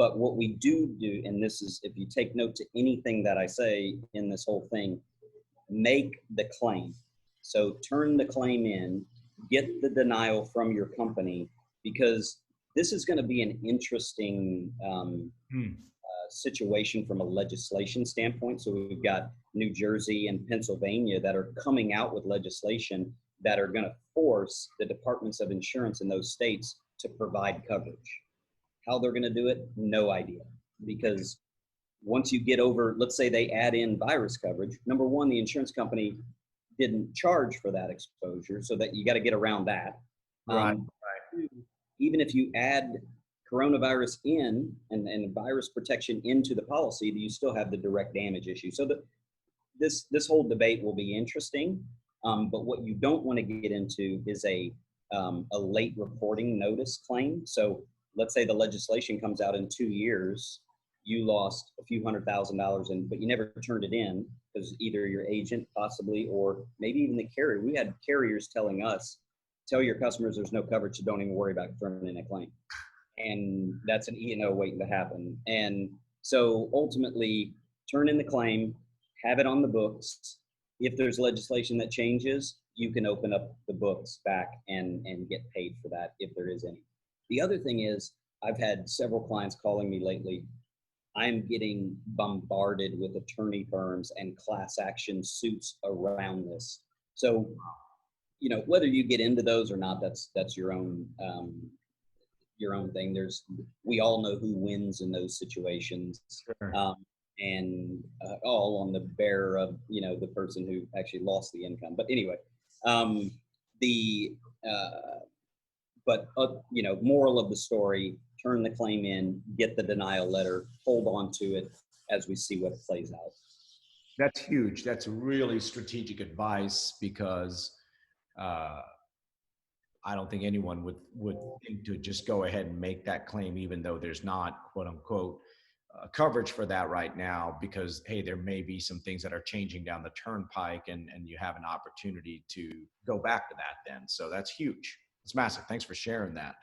But what we do, and this is, if you take note to anything that I say in this whole thing, make the claim. So turn the claim in, get the denial from your company, because this is going to be an interesting situation from a legislation standpoint. So we've got New Jersey and Pennsylvania that are coming out with legislation that are going to force the departments of insurance in those states to provide coverage. How they're going to do it, no idea. Because once you get over, let's say they add in virus coverage, number one, the insurance company didn't charge for that exposure, so that you got to get around that. Right. Even if you add coronavirus in and virus protection into the policy, you still have the direct damage issue. So this whole debate will be interesting. But what you don't want to get into is a late reporting notice claim. So let's say the legislation comes out in 2 years, you lost a few $100,000, but you never turned it in because either your agent possibly, or maybe even the carrier. We had carriers telling us, tell your customers there's no coverage, so don't even worry about turning in a claim. And that's an E&O waiting to happen. And so ultimately, turn in the claim, have it on the books. If there's legislation that changes, you can open up the books back and get paid for that if there is any. The other thing is, I've had several clients calling me lately. I'm getting bombarded with attorney firms and class action suits around this. So, you know, whether you get into those or not, that's your own thing. We all know who wins in those situations. Sure. All on the bearer of, you know, the person who actually lost the income. But anyway, you know, moral of the story, turn the claim in, get the denial letter, hold on to it as we see what plays out. That's huge. That's really strategic advice, because I don't think anyone would think to just go ahead and make that claim, even though there's not, quote unquote, coverage for that right now, because, hey, there may be some things that are changing down the turnpike, and you have an opportunity to go back to that then. So that's huge. It's massive. Thanks for sharing that.